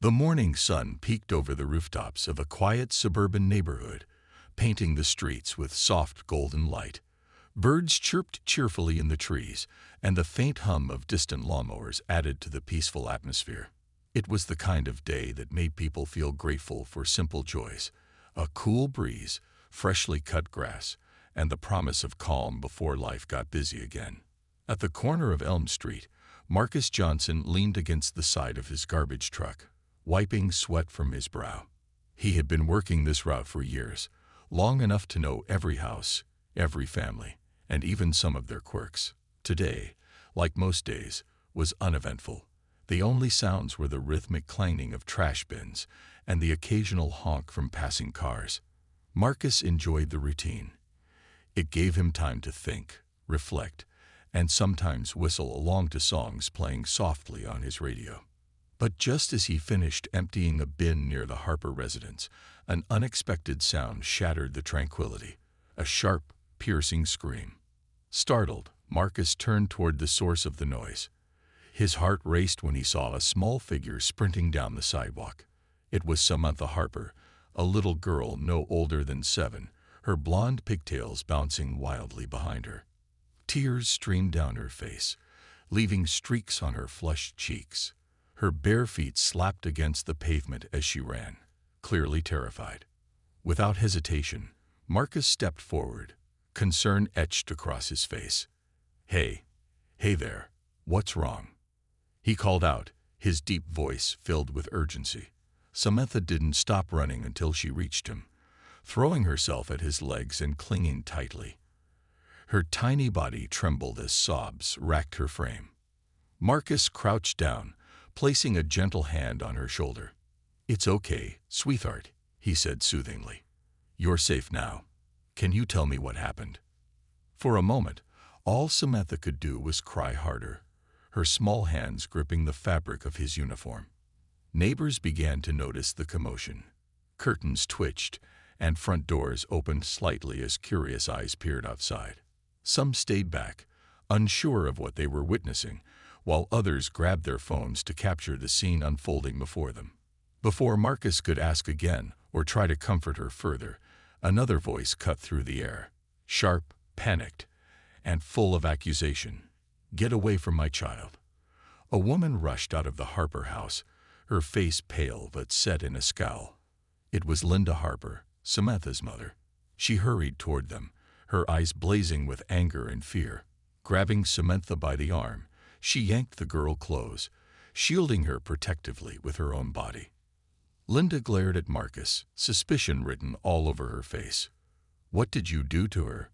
The morning sun peeked over the rooftops of a quiet suburban neighborhood, painting the streets with soft golden light. Birds chirped cheerfully in the trees, and the faint hum of distant lawnmowers added to the peaceful atmosphere. It was the kind of day that made people feel grateful for simple joys: a cool breeze, freshly cut grass, and the promise of calm before life got busy again. At the corner of Elm Street, Marcus Johnson leaned against the side of his garbage truck, wiping sweat from his brow. He had been working this route for years, long enough to know every house, every family, and even some of their quirks. Today, like most days, was uneventful. The only sounds were the rhythmic clanging of trash bins and the occasional honk from passing cars. Marcus enjoyed the routine. It gave him time to think, reflect, and sometimes whistle along to songs playing softly on his radio. But just as he finished emptying a bin near the Harper residence, an unexpected sound shattered the tranquility: a sharp, piercing scream. Startled, Marcus turned toward the source of the noise. His heart raced when he saw a small figure sprinting down the sidewalk. It was Samantha Harper, a little girl no older than 7, her blonde pigtails bouncing wildly behind her. Tears streamed down her face, leaving streaks on her flushed cheeks. Her bare feet slapped against the pavement as she ran, clearly terrified. Without hesitation, Marcus stepped forward, concern etched across his face. Hey there, what's wrong?" he called out, his deep voice filled with urgency. Samantha didn't stop running until she reached him, throwing herself at his legs and clinging tightly. Her tiny body trembled as sobs racked her frame. Marcus crouched down, placing a gentle hand on her shoulder. "It's okay, sweetheart," he said soothingly. "You're safe now. Can you tell me what happened?" For a moment, all Samantha could do was cry harder, her small hands gripping the fabric of his uniform. Neighbors began to notice the commotion. Curtains twitched, and front doors opened slightly as curious eyes peered outside. Some stayed back, unsure of what they were witnessing, while others grabbed their phones to capture the scene unfolding before them. Before Marcus could ask again or try to comfort her further, another voice cut through the air, sharp, panicked, and full of accusation. "Get away from my child." A woman rushed out of the Harper house, her face pale but set in a scowl. It was Linda Harper, Samantha's mother. She hurried toward them, her eyes blazing with anger and fear. Grabbing Samantha by the arm, she yanked the girl close, shielding her protectively with her own body. Linda glared at Marcus, suspicion written all over her face. "What did you do to her?"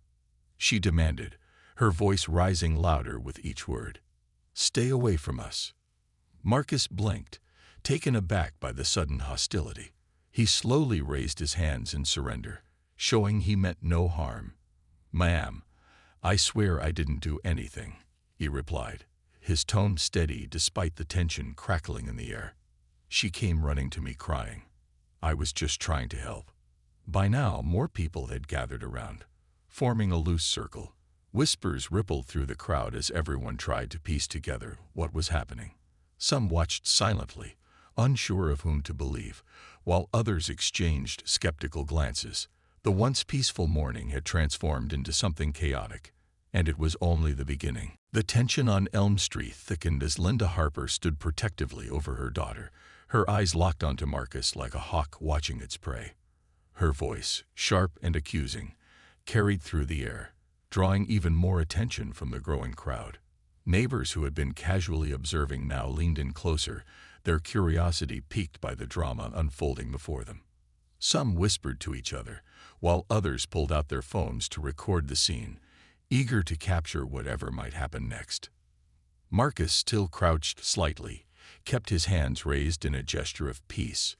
she demanded, her voice rising louder with each word. "Stay away from us." Marcus blinked, taken aback by the sudden hostility. He slowly raised his hands in surrender, showing he meant no harm. "Ma'am, I swear I didn't do anything," he replied, his tone steady despite the tension crackling in the air. "She came running to me crying. I was just trying to help." By now, more people had gathered around, forming a loose circle. Whispers rippled through the crowd as everyone tried to piece together what was happening. Some watched silently, unsure of whom to believe, while others exchanged skeptical glances. The once peaceful morning had transformed into something chaotic, and it was only the beginning. The tension on Elm Street thickened as Linda Harper stood protectively over her daughter, her eyes locked onto Marcus like a hawk watching its prey. Her voice, sharp and accusing, carried through the air, drawing even more attention from the growing crowd. Neighbors who had been casually observing now leaned in closer, their curiosity piqued by the drama unfolding before them. Some whispered to each other, while others pulled out their phones to record the scene, eager to capture whatever might happen next. Marcus, still crouched slightly, kept his hands raised in a gesture of peace.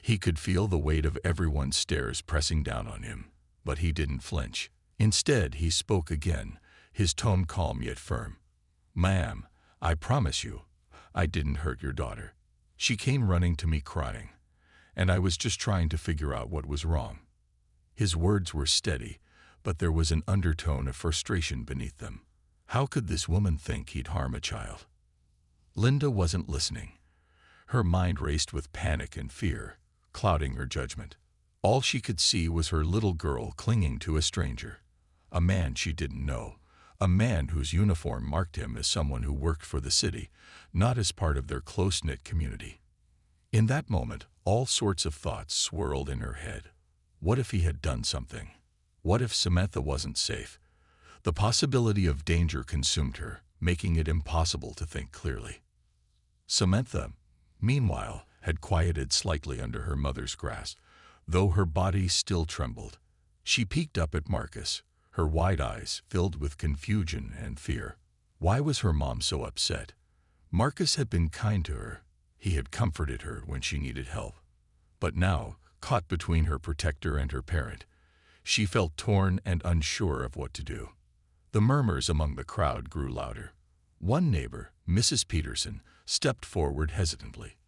He could feel the weight of everyone's stares pressing down on him, but he didn't flinch. Instead, he spoke again, his tone calm yet firm. "Ma'am, I promise you, I didn't hurt your daughter. She came running to me crying, and I was just trying to figure out what was wrong." His words were steady, but there was an undertone of frustration beneath them. How could this woman think he'd harm a child? Linda wasn't listening. Her mind raced with panic and fear, clouding her judgment. All she could see was her little girl clinging to a stranger, a man she didn't know, a man whose uniform marked him as someone who worked for the city, not as part of their close-knit community. In that moment, all sorts of thoughts swirled in her head. What if he had done something? What if Samantha wasn't safe? The possibility of danger consumed her, making it impossible to think clearly. Samantha, meanwhile, had quieted slightly under her mother's grasp, though her body still trembled. She peeked up at Marcus, her wide eyes filled with confusion and fear. Why was her mom so upset? Marcus had been kind to her. He had comforted her when she needed help. But now, caught between her protector and her parent, she felt torn and unsure of what to do. The murmurs among the crowd grew louder. One neighbor, Mrs. Peterson, stepped forward hesitantly.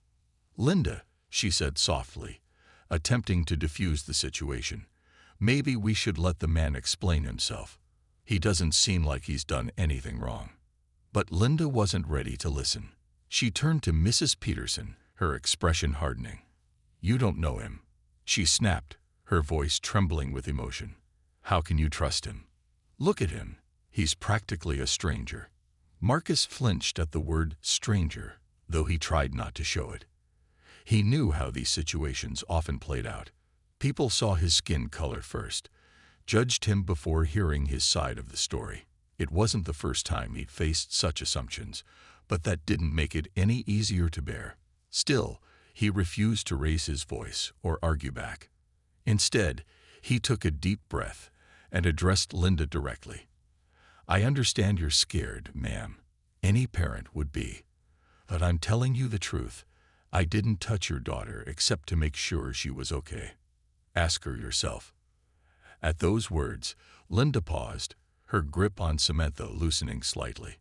"Linda," she said softly, attempting to diffuse the situation, "maybe we should let the man explain himself. He doesn't seem like he's done anything wrong." But Linda wasn't ready to listen. She turned to Mrs. Peterson, her expression hardening. "You don't know him," she snapped, her voice trembling with emotion. "How can you trust him? Look at him. He's practically a stranger." Marcus flinched at the word stranger, though he tried not to show it. He knew how these situations often played out. People saw his skin color first, judged him before hearing his side of the story. It wasn't the first time he'd faced such assumptions, but that didn't make it any easier to bear. Still, he refused to raise his voice or argue back. Instead, he took a deep breath and addressed Linda directly. "I understand you're scared, ma'am. Any parent would be. But I'm telling you the truth. I didn't touch your daughter except to make sure she was okay. Ask her yourself." At those words, Linda paused, her grip on Samantha loosening slightly.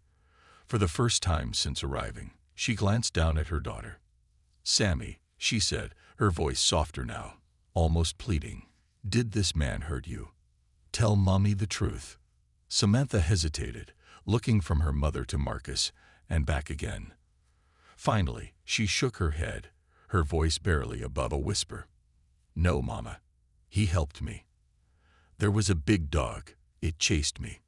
For the first time since arriving, she glanced down at her daughter. "Sammy," she said, her voice softer now, almost pleading, "did this man hurt you? Tell Mommy the truth." Samantha hesitated, looking from her mother to Marcus and back again. Finally, she shook her head, her voice barely above a whisper. "No, Mama. He helped me. There was a big dog. It chased me."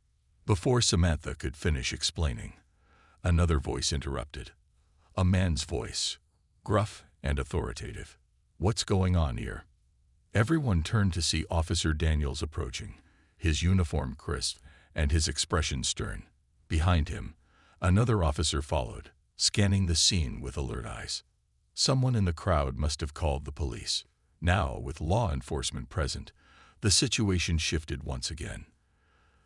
Before Samantha could finish explaining, another voice interrupted. A man's voice, gruff and authoritative. "What's going on here?" Everyone turned to see Officer Daniels approaching, his uniform crisp and his expression stern. Behind him, another officer followed, scanning the scene with alert eyes. Someone in the crowd must have called the police. Now, with law enforcement present, the situation shifted once again.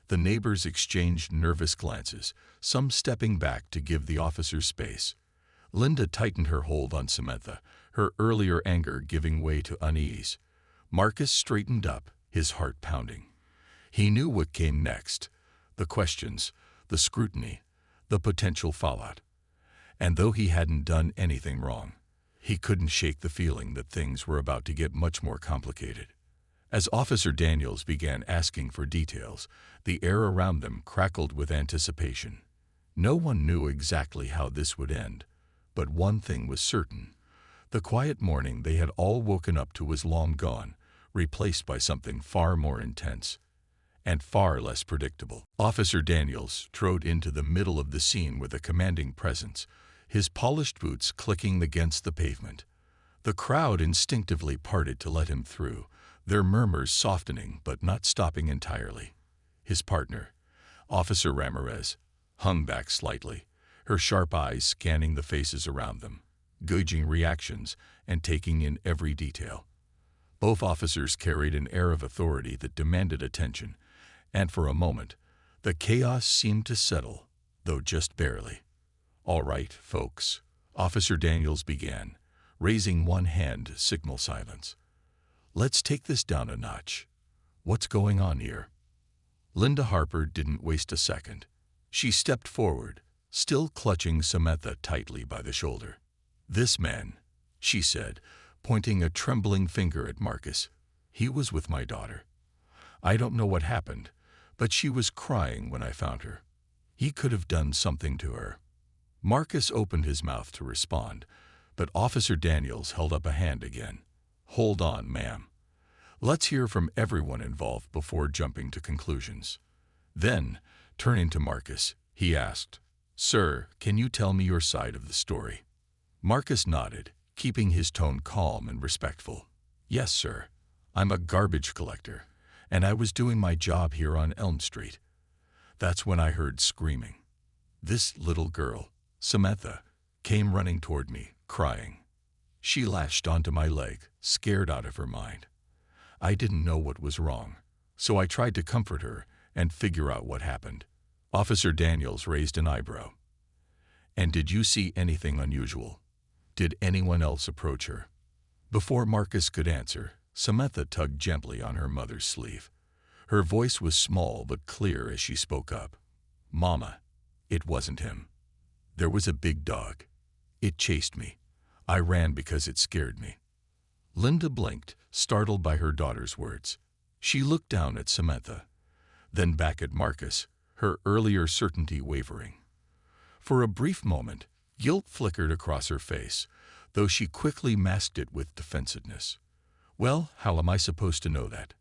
The neighbors exchanged nervous glances, some stepping back to give the officers space. Linda tightened her hold on Samantha, her earlier anger giving way to unease. Marcus straightened up, his heart pounding. He knew what came next: the questions, the scrutiny, the potential fallout. And though he hadn't done anything wrong, he couldn't shake the feeling that things were about to get much more complicated. As Officer Daniels began asking for details, the air around them crackled with anticipation. No one knew exactly how this would end, but one thing was certain. The quiet morning they had all woken up to was long gone, replaced by something far more intense and far less predictable. Officer Daniels trode into the middle of the scene with a commanding presence, his polished boots clicking against the pavement. The crowd instinctively parted to let him through, their murmurs softening but not stopping entirely. His partner, Officer Ramirez, hung back slightly, her sharp eyes scanning the faces around them, gauging reactions and taking in every detail. Both officers carried an air of authority that demanded attention, and for a moment, the chaos seemed to settle, though just barely. "All right, folks," Officer Daniels began, raising one hand to signal silence. "Let's take this down a notch. What's going on here?" Linda Harper didn't waste a second. She stepped forward, still clutching Samantha tightly by the shoulder. "This man," she said, pointing a trembling finger at Marcus, "he was with my daughter. I don't know what happened, but she was crying when I found her. He could have done something to her." Marcus opened his mouth to respond, But Officer Daniels held up a hand again. "Hold on, ma'am. Let's hear from everyone involved before jumping to conclusions." Then, turning to Marcus, he asked, "Sir, can you tell me your side of the story?" Marcus nodded, keeping his tone calm and respectful. "Yes, sir. I'm a garbage collector, and I was doing my job here on Elm Street. That's when I heard screaming. This little girl, Samantha, came running toward me, crying. She latched onto my leg, scared out of her mind. I didn't know what was wrong, so I tried to comfort her and figure out what happened." Officer Daniels raised an eyebrow. "And did you see anything unusual? Did anyone else approach her?" Before Marcus could answer, Samantha tugged gently on her mother's sleeve. Her voice was small but clear as she spoke up. "Mama, it wasn't him. There was a big dog. It chased me. I ran because it scared me." Linda blinked, startled by her daughter's words. She looked down at Samantha, then back at Marcus, her earlier certainty wavering. For a brief moment, guilt flickered across her face, though she quickly masked it with defensiveness. "Well, how am I supposed to know that?"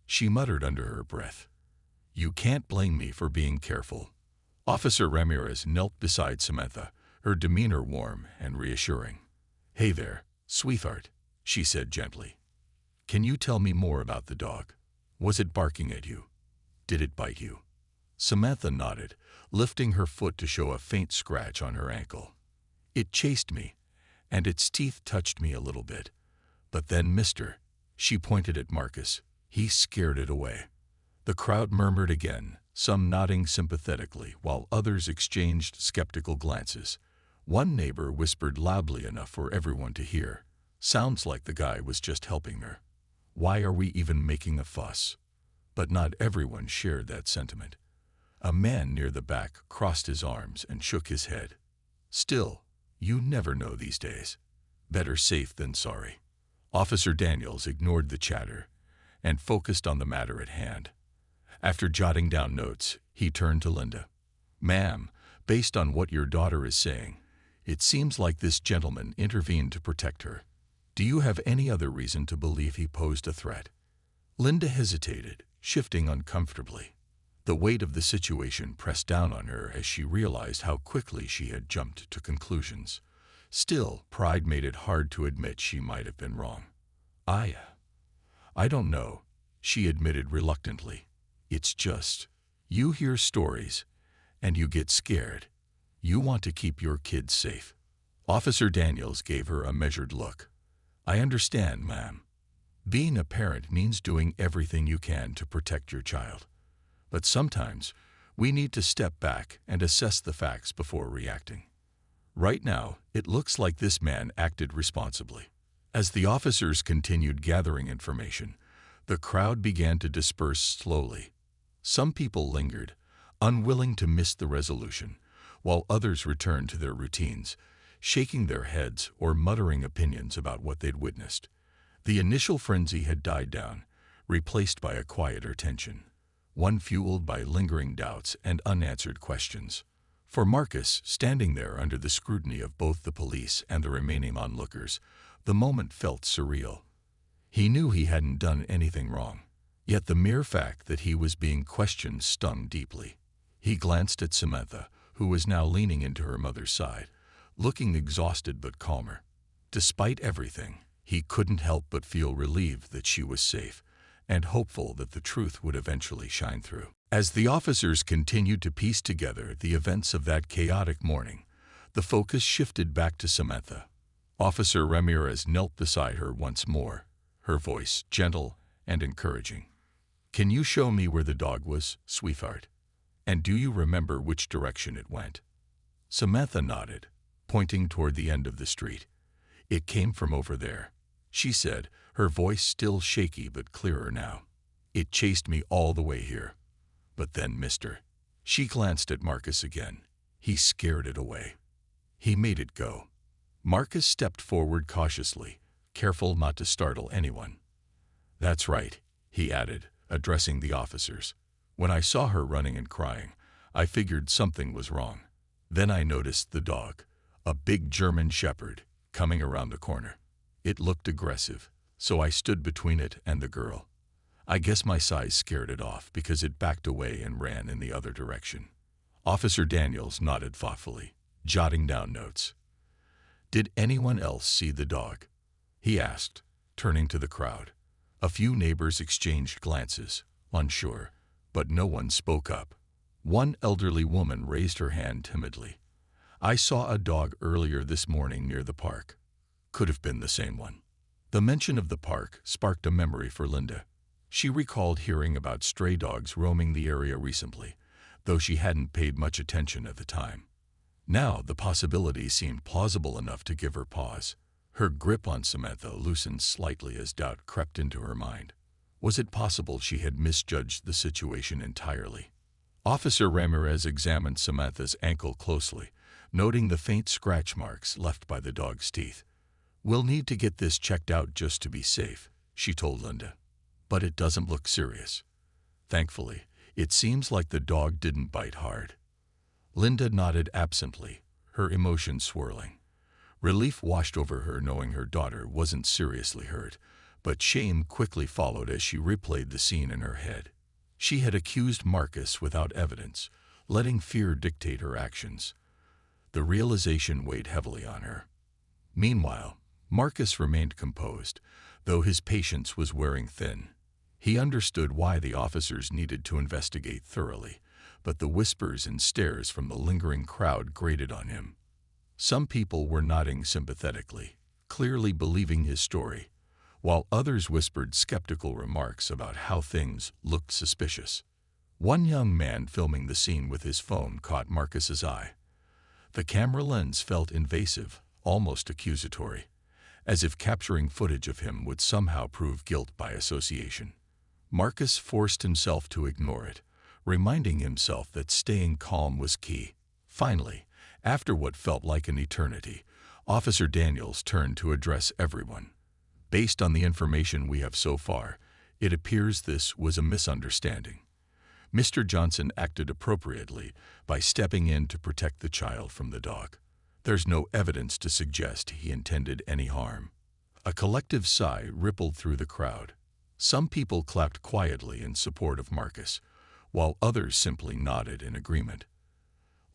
she muttered under her breath. "You can't blame me for being careful." Officer Ramirez knelt beside Samantha, her demeanor warm and reassuring. "Hey there, sweetheart," she said gently. "Can you tell me more about the dog? Was it barking at you? Did it bite you?" Samantha nodded, lifting her foot to show a faint scratch on her ankle. "It chased me, and its teeth touched me a little bit. But then Mr. She pointed at Marcus. He scared it away." The crowd murmured again, some nodding sympathetically while others exchanged skeptical glances. One neighbor whispered loudly enough for everyone to hear, "Sounds like the guy was just helping her. Why are we even making a fuss?" But not everyone shared that sentiment. A man near the back crossed his arms and shook his head. "Still, you never know these days. Better safe than sorry." Officer Daniels ignored the chatter and focused on the matter at hand. After jotting down notes, he turned to Linda. "Ma'am, based on what your daughter is saying, it seems like this gentleman intervened to protect her. Do you have any other reason to believe he posed a threat?" Linda hesitated, shifting uncomfortably. The weight of the situation pressed down on her as she realized how quickly she had jumped to conclusions. Still, pride made it hard to admit she might have been wrong. I don't know," she admitted reluctantly. "It's just, you hear stories, and you get scared. You want to keep your kids safe." Officer Daniels gave her a measured look. "I understand, ma'am. Being a parent means doing everything you can to protect your child. But sometimes, we need to step back and assess the facts before reacting. Right now, it looks like this man acted responsibly." As the officers continued gathering information, the crowd began to disperse slowly. Some people lingered, unwilling to miss the resolution, while others returned to their routines, shaking their heads or muttering opinions about what they'd witnessed. The initial frenzy had died down, replaced by a quieter tension, one fueled by lingering doubts and unanswered questions. For Marcus, standing there under the scrutiny of both the police and the remaining onlookers, the moment felt surreal. He knew he hadn't done anything wrong, yet the mere fact that he was being questioned stung deeply. He glanced at Samantha, who was now leaning into her mother's side, looking exhausted but calmer. Despite everything, he couldn't help but feel relieved that she was safe, and hopeful that the truth would eventually shine through. As the officers continued to piece together the events of that chaotic morning, the focus shifted back to Samantha. Officer Ramirez knelt beside her once more, her voice gentle and encouraging. "Can you show me where the dog was, sweetheart? And do you remember which direction it went?" Samantha nodded, pointing toward the end of the street. "It came from over there," she said, her voice still shaky but clearer now. "It chased me all the way here. But then Mr. She glanced at Marcus again. He scared it away. He made it go." Marcus stepped forward cautiously, careful not to startle anyone. "That's right," he added, addressing the officers. "When I saw her running and crying, I figured something was wrong. Then I noticed the dog, a big German shepherd, coming around the corner. It looked aggressive, so I stood between it and the girl. I guess my size scared it off because it backed away and ran in the other direction. Officer Daniels nodded thoughtfully, jotting down notes. "Did anyone else see the dog?" he asked, turning to the crowd. A few neighbors exchanged glances, unsure, but no one spoke up. One elderly woman raised her hand timidly. "I saw a dog earlier this morning near the park." Could have been the same one. The mention of the park sparked a memory for Linda. She recalled hearing about stray dogs roaming the area recently, though she hadn't paid much attention at the time. Now the possibility seemed plausible enough to give her pause. Her grip on Samantha loosened slightly as doubt crept into her mind. Was it possible she had misjudged the situation entirely? Officer Ramirez examined Samantha's ankle closely, noting the faint scratch marks left by the dog's teeth. "We'll need to get this checked out just to be safe," she told Linda. "But it doesn't look serious." Thankfully, it seems like the dog didn't bite hard. Linda nodded absently, her emotions swirling. Relief washed over her knowing her daughter wasn't seriously hurt, but shame quickly followed as she replayed the scene in her head. She had accused Marcus without evidence, letting fear dictate her actions. The realization weighed heavily on her. Meanwhile, Marcus remained composed, though his patience was wearing thin. He understood why the officers needed to investigate thoroughly, but the whispers and stares from the lingering crowd grated on him. Some people were nodding sympathetically, clearly believing his story, while others whispered skeptical remarks about how things looked suspicious. One young man filming the scene with his phone caught Marcus's eye. The camera lens felt invasive, almost accusatory, as if capturing footage of him would somehow prove guilt by association. Marcus forced himself to ignore it, reminding himself that staying calm was key. Finally, after what felt like an eternity, Officer Daniels turned to address everyone. "Based on the information we have so far, it appears this was a misunderstanding. Mr. Johnson acted appropriately by stepping in to protect the child from the dog. There's no evidence to suggest he intended any harm." A collective sigh rippled through the crowd. Some people clapped quietly in support of Marcus, while others simply nodded in agreement.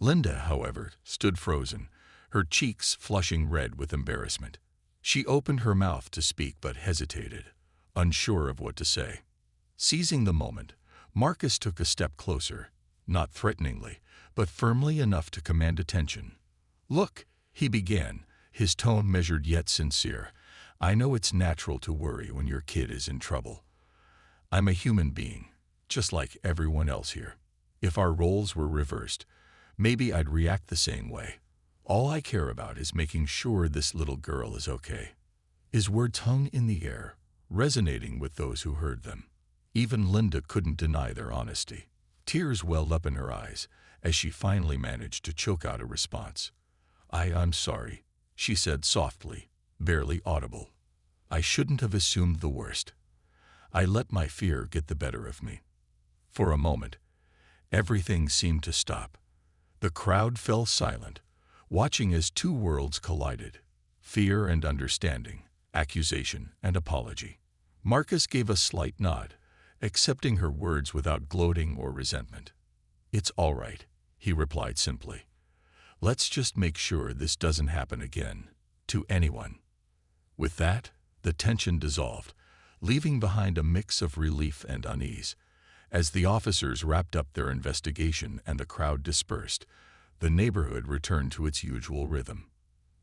Linda, however, stood frozen, her cheeks flushing red with embarrassment. She opened her mouth to speak but hesitated, unsure of what to say. Seizing the moment, Marcus took a step closer, not threateningly, but firmly enough to command attention. "Look," he began, his tone measured yet sincere. "I know it's natural to worry when your kid is in trouble. I'm a human being, just like everyone else here. If our roles were reversed, maybe I'd react the same way. All I care about is making sure this little girl is okay." His words hung in the air, resonating with those who heard them. Even Linda couldn't deny their honesty. Tears welled up in her eyes as she finally managed to choke out a response. I'm sorry," she said softly, barely audible. "I shouldn't have assumed the worst. I let my fear get the better of me." For a moment, everything seemed to stop. The crowd fell silent, watching as two worlds collided: fear and understanding, accusation and apology. Marcus gave a slight nod, accepting her words without gloating or resentment. "It's all right," he replied simply. "Let's just make sure this doesn't happen again, to anyone." With that, the tension dissolved, leaving behind a mix of relief and unease. As the officers wrapped up their investigation and the crowd dispersed, the neighborhood returned to its usual rhythm.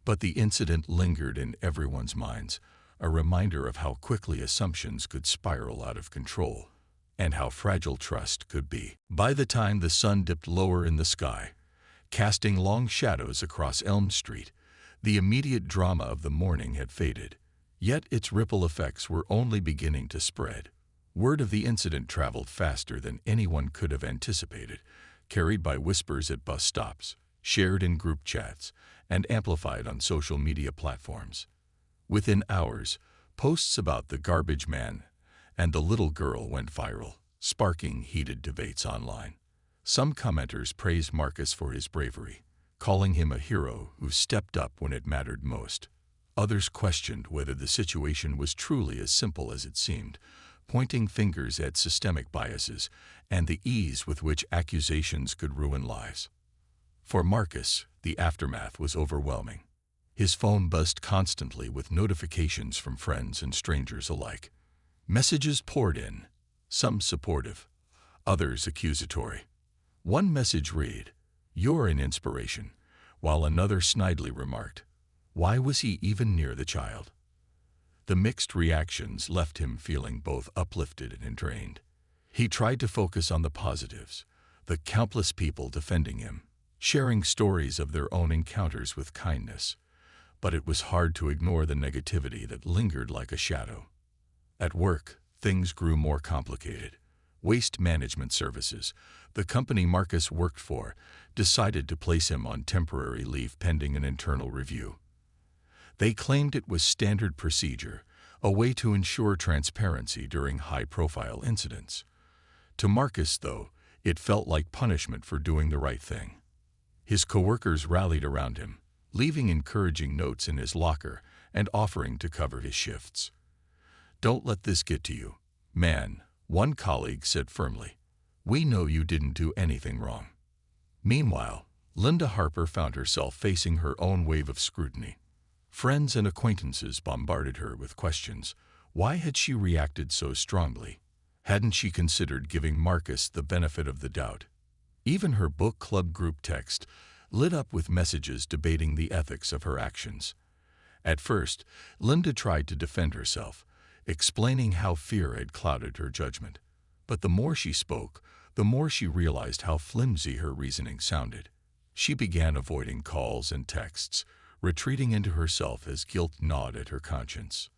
But the incident lingered in everyone's minds, a reminder of how quickly assumptions could spiral out of control, and how fragile trust could be. By the time the sun dipped lower in the sky, casting long shadows across Elm Street, the immediate drama of the morning had faded. Yet its ripple effects were only beginning to spread. Word of the incident traveled faster than anyone could have anticipated, carried by whispers at bus stops, shared in group chats, and amplified on social media platforms. Within hours, posts about the garbage man and the little girl went viral, sparking heated debates online. Some commenters praised Marcus for his bravery, calling him a hero who stepped up when it mattered most. Others questioned whether the situation was truly as simple as it seemed, pointing fingers at systemic biases and the ease with which accusations could ruin lives. For Marcus, the aftermath was overwhelming. His phone buzzed constantly with notifications from friends and strangers alike. Messages poured in, some supportive, others accusatory. One message read, "You're an inspiration," while another snidely remarked, "Why was he even near the child?" The mixed reactions left him feeling both uplifted and drained. He tried to focus on the positives, the countless people defending him, sharing stories of their own encounters with kindness, but it was hard to ignore the negativity that lingered like a shadow. At work, things grew more complicated. Waste Management Services, the company Marcus worked for, decided to place him on temporary leave pending an internal review. They claimed it was standard procedure, a way to ensure transparency during high-profile incidents. To Marcus, though, it felt like punishment for doing the right thing. His coworkers rallied around him, leaving encouraging notes in his locker and offering to cover his shifts. "Don't let this get to you, man," one colleague said firmly. "We know you didn't do anything wrong." Meanwhile, Linda Harper found herself facing her own wave of scrutiny. Friends and acquaintances bombarded her with questions. Why had she reacted so strongly? Hadn't she considered giving Marcus the benefit of the doubt? Even her book club group text lit up with messages debating the ethics of her actions. At first, Linda tried to defend herself, explaining how fear had clouded her judgment. But the more she spoke, the more she realized how flimsy her reasoning sounded. She began avoiding calls and texts, retreating into herself as guilt gnawed at her conscience.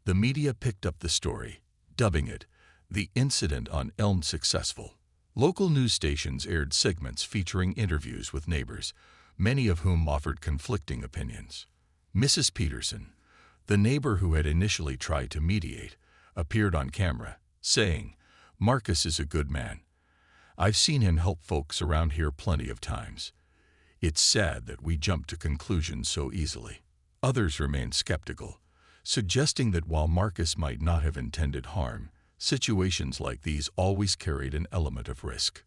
The media picked up the story, dubbing it, "The Incident on Elm Successful." Local news stations aired segments featuring interviews with neighbors, many of whom offered conflicting opinions. Mrs. Peterson, the neighbor who had initially tried to mediate, appeared on camera, saying, "Marcus is a good man. I've seen him help folks around here plenty of times. It's sad that we jump to conclusions so easily." Others remained skeptical, suggesting that while Marcus might not have intended harm, situations like these always carried an element of risk.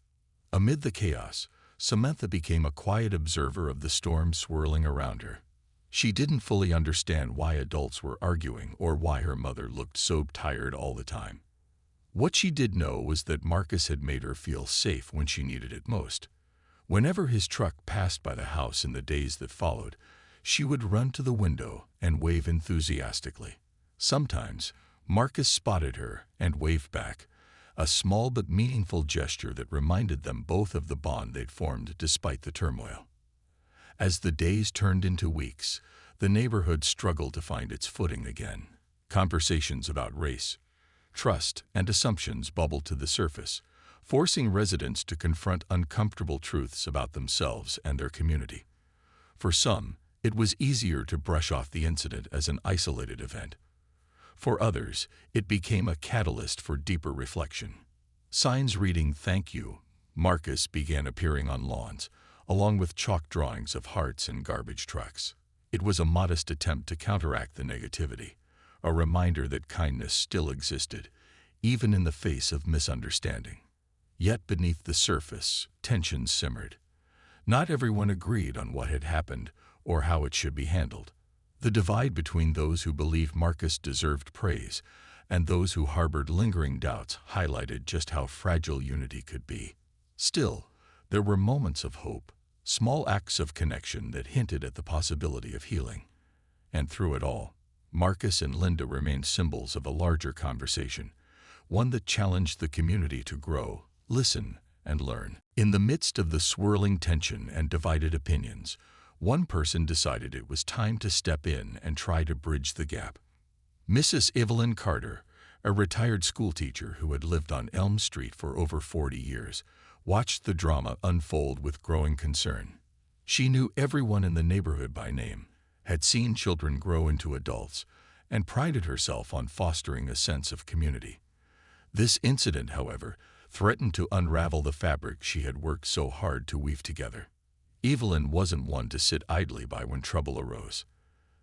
Amid the chaos, Samantha became a quiet observer of the storm swirling around her. She didn't fully understand why adults were arguing or why her mother looked so tired all the time. What she did know was that Marcus had made her feel safe when she needed it most. Whenever his truck passed by the house in the days that followed, she would run to the window and wave enthusiastically. Sometimes, Marcus spotted her and waved back, a small but meaningful gesture that reminded them both of the bond they'd formed despite the turmoil. As the days turned into weeks, the neighborhood struggled to find its footing again. Conversations about race, trust, and assumptions bubbled to the surface, forcing residents to confront uncomfortable truths about themselves and their community. For some, it was easier to brush off the incident as an isolated event. For others, it became a catalyst for deeper reflection. Signs reading "Thank you, Marcus" began appearing on lawns, along with chalk drawings of hearts and garbage trucks. It was a modest attempt to counteract the negativity, a reminder that kindness still existed, even in the face of misunderstanding. Yet beneath the surface, tensions simmered. Not everyone agreed on what had happened or how it should be handled. The divide between those who believed Marcus deserved praise and those who harbored lingering doubts highlighted just how fragile unity could be. Still, there were moments of hope, small acts of connection that hinted at the possibility of healing. And through it all, Marcus and Linda remained symbols of a larger conversation, one that challenged the community to grow, listen, and learn. In the midst of the swirling tension and divided opinions, one person decided it was time to step in and try to bridge the gap. Mrs. Evelyn Carter, a retired schoolteacher who had lived on Elm Street for over 40 years, watched the drama unfold with growing concern. She knew everyone in the neighborhood by name, had seen children grow into adults, and prided herself on fostering a sense of community. This incident, however, threatened to unravel the fabric she had worked so hard to weave together. Evelyn wasn't one to sit idly by when trouble arose.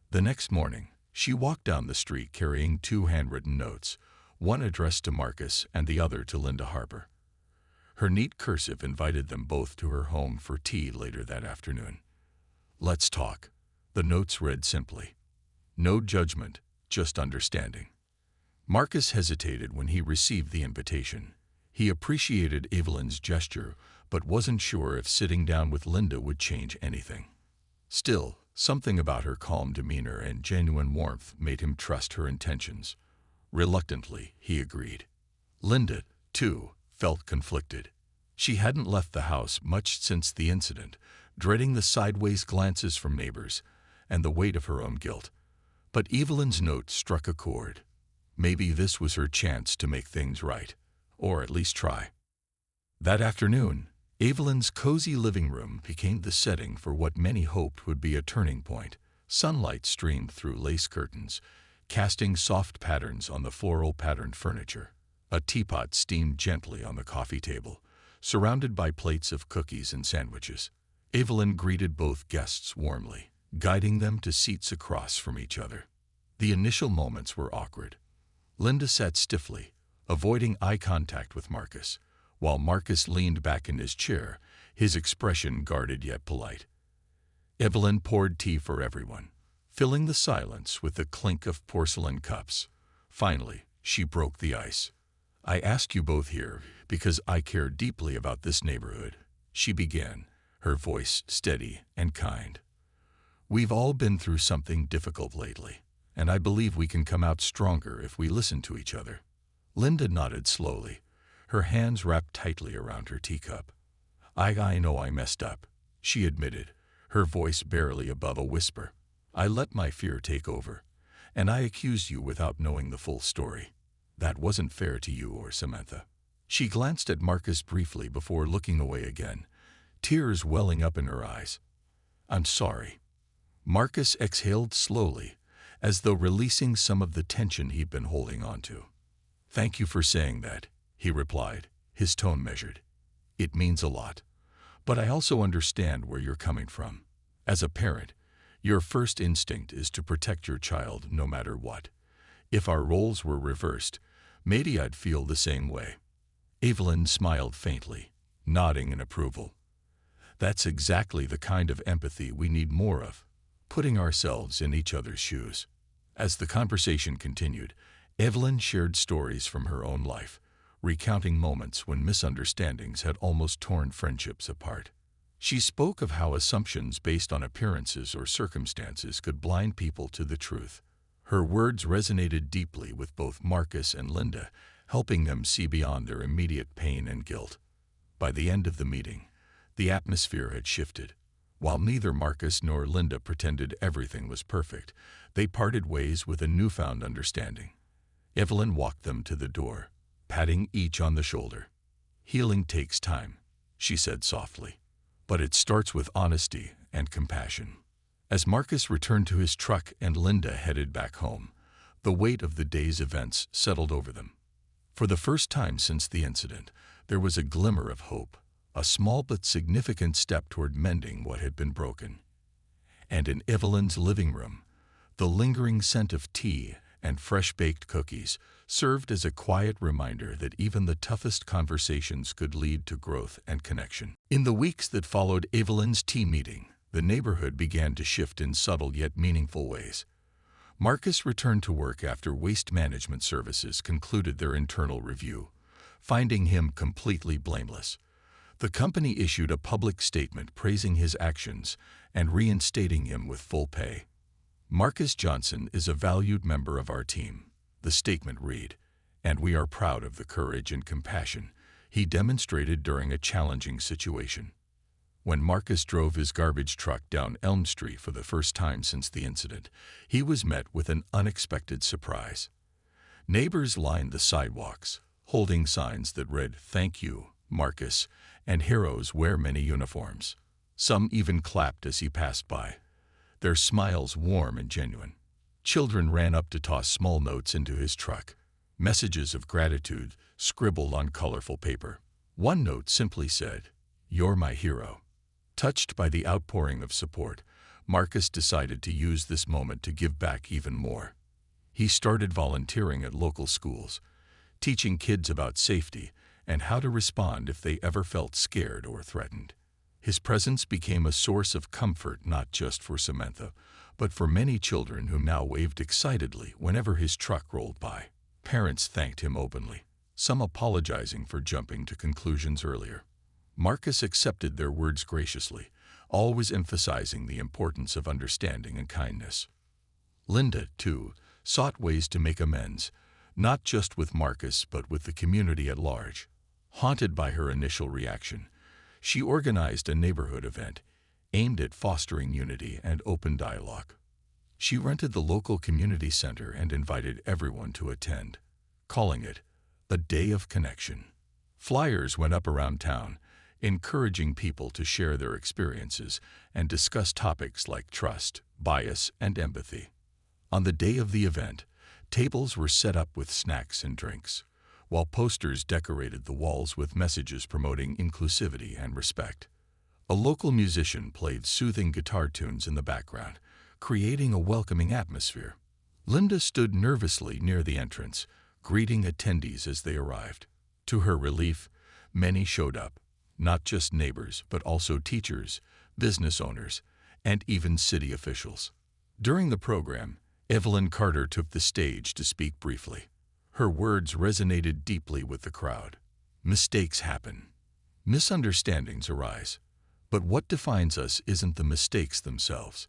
The next morning, She walked down the street carrying two handwritten notes, one addressed to Marcus and the other to Linda Harper. Her neat cursive invited them both to her home for tea later that afternoon. "Let's talk," the notes read simply. No judgment, just understanding. Marcus hesitated when he received the invitation. He appreciated Evelyn's gesture, but wasn't sure if sitting down with Linda would change anything. Still, something about her calm demeanor and genuine warmth made him trust her intentions. Reluctantly, he agreed. Linda, too, felt conflicted. She hadn't left the house much since the incident, dreading the sideways glances from neighbors and the weight of her own guilt. But Evelyn's note struck a chord. Maybe this was her chance to make things right, or at least try. That afternoon, Evelyn's cozy living room became the setting for what many hoped would be a turning point. Sunlight streamed through lace curtains, casting soft patterns on the floral-patterned furniture. A teapot steamed gently on the coffee table, surrounded by plates of cookies and sandwiches. Evelyn greeted both guests warmly, guiding them to seats across from each other. The initial moments were awkward. Linda sat stiffly, avoiding eye contact with Marcus, while Marcus leaned back in his chair, his expression guarded yet polite. Evelyn poured tea for everyone, filling the silence with the clink of porcelain cups. Finally, she broke the ice. "I asked you both here because I care deeply about this neighborhood," she began, her voice steady and kind. "We've all been through something difficult lately, and I believe we can come out stronger if we listen to each other." Linda nodded slowly, her hands wrapped tightly around her teacup. I know I messed up," she admitted, her voice barely above a whisper. "I let my fear take over, and I accused you without knowing the full story. That wasn't fair to you or Samantha." She glanced at Marcus briefly before looking away again, tears welling up in her eyes. "I'm sorry." Marcus exhaled slowly, as though releasing some of the tension he'd been holding onto. "Thank you for saying that," he replied, his tone measured. "It means a lot. But I also understand where you're coming from. As a parent, your first instinct is to protect your child no matter what. If our roles were reversed, maybe I'd feel the same way." Evelyn smiled faintly, nodding in approval. "That's exactly the kind of empathy we need more of, putting ourselves in each other's shoes." As the conversation continued, Evelyn shared stories from her own life, recounting moments when misunderstandings had almost torn friendships apart. She spoke of how assumptions based on appearances or circumstances could blind people to the truth. Her words resonated deeply with both Marcus and Linda, helping them see beyond their immediate pain and guilt. By the end of the meeting, the atmosphere had shifted. While neither Marcus nor Linda pretended everything was perfect, they parted ways with a newfound understanding. Evelyn walked them to the door, patting each on the shoulder. "Healing takes time," she said softly, "but it starts with honesty and compassion." As Marcus returned to his truck and Linda headed back home, the weight of the day's events settled over them. For the first time since the incident, there was a glimmer of hope, a small but significant step toward mending what had been broken. And in Evelyn's living room, the lingering scent of tea and fresh-baked cookies served as a quiet reminder that even the toughest conversations could lead to growth and connection. In the weeks that followed Evelyn's tea meeting, the neighborhood began to shift in subtle yet meaningful ways. Marcus returned to work after Waste Management Services concluded their internal review, finding him completely blameless. The company issued a public statement praising his actions and reinstating him with full pay. "Marcus Johnson is a valued member of our team," the statement read, "and we are proud of the courage and compassion he demonstrated during a challenging situation." When Marcus drove his garbage truck down Elm Street for the first time since the incident, he was met with an unexpected surprise. Neighbors lined the sidewalks, holding signs that read, "Thank you, Marcus," and "Heroes wear many uniforms." Some even clapped as he passed by, their smiles warm and genuine. Children ran up to toss small notes into his truck, messages of gratitude scribbled on colorful paper. One note simply said, "You're my hero." Touched by the outpouring of support, Marcus decided to use this moment to give back even more. He started volunteering at local schools, teaching kids about safety and how to respond if they ever felt scared or threatened. His presence became a source of comfort not just for Samantha, but for many children who now waved excitedly whenever his truck rolled by. Parents thanked him openly, some apologizing for jumping to conclusions earlier. Marcus accepted their words graciously, always emphasizing the importance of understanding and kindness. Linda, too, sought ways to make amends, not just with Marcus but with the community at large. Haunted by her initial reaction, she organized a neighborhood event aimed at fostering unity and open dialogue. She rented the local community center and invited everyone to attend, calling it a day of connection. Flyers went up around town, encouraging people to share their experiences and discuss topics like trust, bias, and empathy. On the day of the event, tables were set up with snacks and drinks, while posters decorated the walls with messages promoting inclusivity and respect. A local musician played soothing guitar tunes in the background, creating a welcoming atmosphere. Linda stood nervously near the entrance, greeting attendees as they arrived. To her relief, many showed up, not just neighbors, but also teachers, business owners, and even city officials. During the program, Evelyn Carter took the stage to speak briefly. Her words resonated deeply with the crowd. Mistakes happen. Misunderstandings arise. But what defines us isn't the mistakes themselves.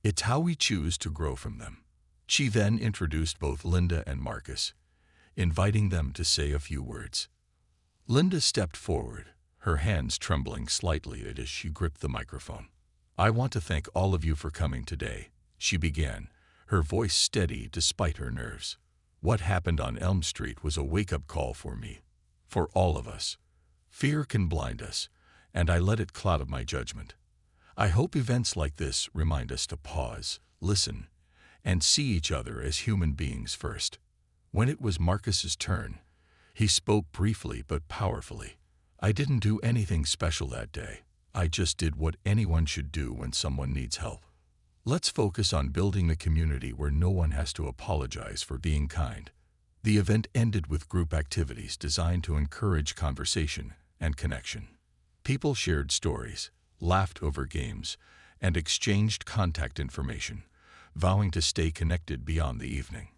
It's how we choose to grow from them. She then introduced both Linda and Marcus, inviting them to say a few words. Linda stepped forward, her hands trembling slightly as she gripped the microphone. "I want to thank all of you for coming today," she began, her voice steady despite her nerves. "What happened on Elm Street was a wake-up call for me, for all of us. Fear can blind us, and I let it cloud my judgment. I hope events like this remind us to pause, listen, and see each other as human beings first." When it was Marcus's turn, he spoke briefly but powerfully. "I didn't do anything special that day. I just did what anyone should do when someone needs help. Let's focus on building a community where no one has to apologize for being kind." The event ended with group activities designed to encourage conversation and connection. People shared stories, laughed over games, and exchanged contact information, vowing to stay connected beyond the evening.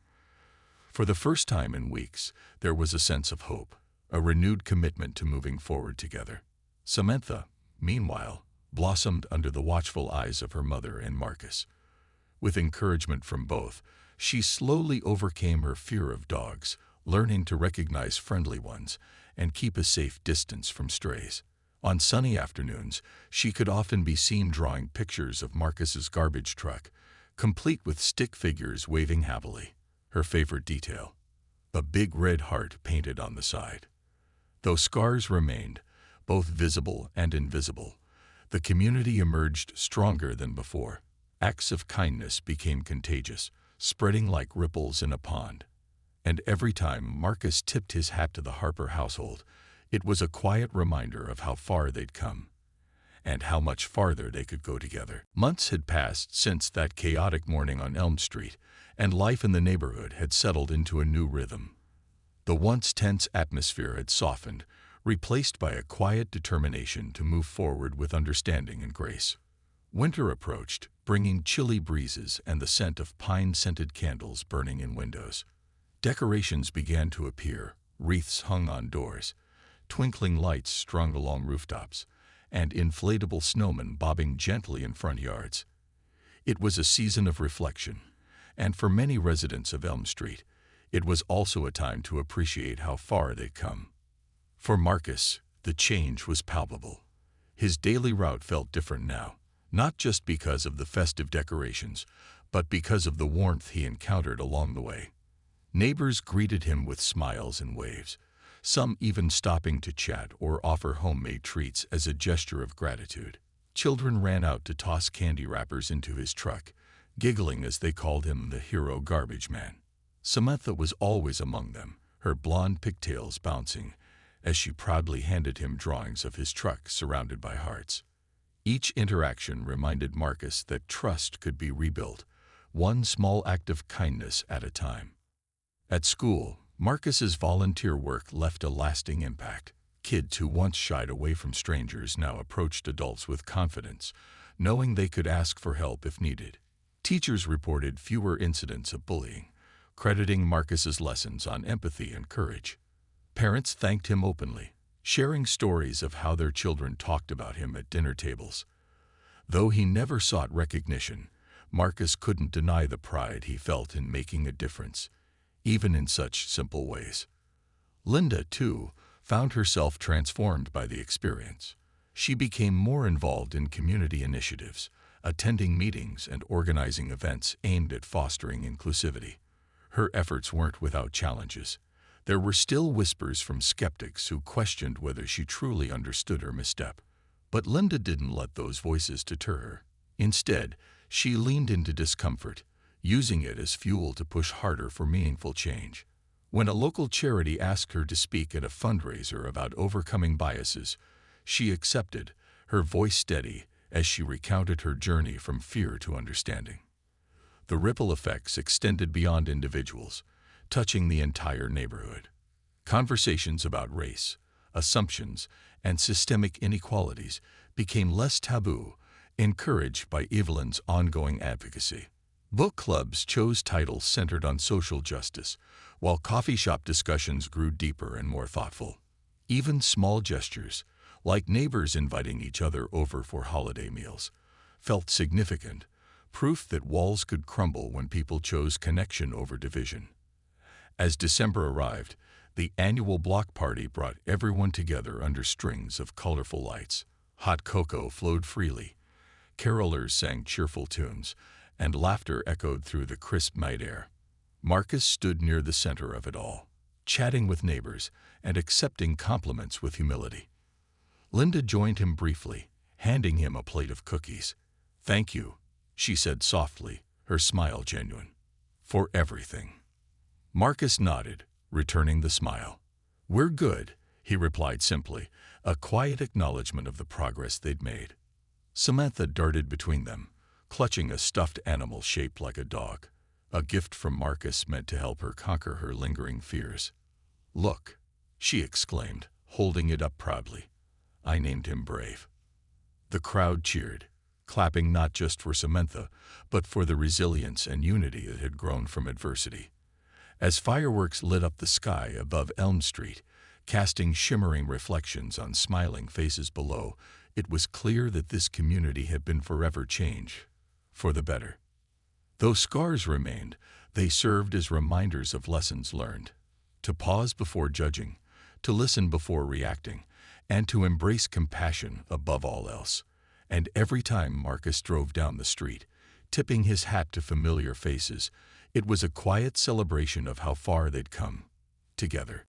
For the first time in weeks, there was a sense of hope, a renewed commitment to moving forward together. Samantha, meanwhile, blossomed under the watchful eyes of her mother and Marcus. With encouragement from both, she slowly overcame her fear of dogs, learning to recognize friendly ones and keep a safe distance from strays. On sunny afternoons, she could often be seen drawing pictures of Marcus's garbage truck, complete with stick figures waving happily. Her favorite detail: a big red heart painted on the side. Though scars remained, both visible and invisible, the community emerged stronger than before. Acts of kindness became contagious, spreading like ripples in a pond. And every time Marcus tipped his hat to the Harper household, it was a quiet reminder of how far they'd come, and how much farther they could go together. Months had passed since that chaotic morning on Elm Street, and life in the neighborhood had settled into a new rhythm. The once tense atmosphere had softened, replaced by a quiet determination to move forward with understanding and grace. Winter approached, bringing chilly breezes and the scent of pine-scented candles burning in windows. Decorations began to appear, wreaths hung on doors, twinkling lights strung along rooftops, and inflatable snowmen bobbing gently in front yards. It was a season of reflection, and for many residents of Elm Street, it was also a time to appreciate how far they'd come. For Marcus, the change was palpable. His daily route felt different now, not just because of the festive decorations, but because of the warmth he encountered along the way. Neighbors greeted him with smiles and waves, some even stopping to chat or offer homemade treats as a gesture of gratitude. Children ran out to toss candy wrappers into his truck, giggling as they called him the hero garbage man. Samantha was always among them, her blonde pigtails bouncing, as she proudly handed him drawings of his truck surrounded by hearts. Each interaction reminded Marcus that trust could be rebuilt, one small act of kindness at a time. At school, Marcus's volunteer work left a lasting impact. Kids who once shied away from strangers now approached adults with confidence, knowing they could ask for help if needed. Teachers reported fewer incidents of bullying, crediting Marcus's lessons on empathy and courage. Parents thanked him openly, sharing stories of how their children talked about him at dinner tables. Though he never sought recognition, Marcus couldn't deny the pride he felt in making a difference, even in such simple ways. Linda, too, found herself transformed by the experience. She became more involved in community initiatives, attending meetings and organizing events aimed at fostering inclusivity. Her efforts weren't without challenges. There were still whispers from skeptics who questioned whether she truly understood her misstep. But Linda didn't let those voices deter her. Instead, she leaned into discomfort, using it as fuel to push harder for meaningful change. When a local charity asked her to speak at a fundraiser about overcoming biases, she accepted, her voice steady as she recounted her journey from fear to understanding. The ripple effects extended beyond individuals, touching the entire neighborhood. Conversations about race, assumptions, and systemic inequalities became less taboo, encouraged by Evelyn's ongoing advocacy. Book clubs chose titles centered on social justice, while coffee shop discussions grew deeper and more thoughtful. Even small gestures, like neighbors inviting each other over for holiday meals, felt significant, proof that walls could crumble when people chose connection over division. As December arrived, the annual block party brought everyone together under strings of colorful lights. Hot cocoa flowed freely, carolers sang cheerful tunes, and laughter echoed through the crisp night air. Marcus stood near the center of it all, chatting with neighbors and accepting compliments with humility. Linda joined him briefly, handing him a plate of cookies. "Thank you," she said softly, her smile genuine. "For everything." Marcus nodded, returning the smile. "We're good," he replied simply, a quiet acknowledgement of the progress they'd made. Samantha darted between them, clutching a stuffed animal shaped like a dog, a gift from Marcus meant to help her conquer her lingering fears. "Look," she exclaimed, holding it up proudly. "I named him Brave." The crowd cheered, clapping not just for Samantha, but for the resilience and unity that had grown from adversity. As fireworks lit up the sky above Elm Street, casting shimmering reflections on smiling faces below, it was clear that this community had been forever changed, for the better. Though scars remained, they served as reminders of lessons learned: to pause before judging, to listen before reacting, and to embrace compassion above all else. And every time Marcus drove down the street, tipping his hat to familiar faces, it was a quiet celebration of how far they'd come together.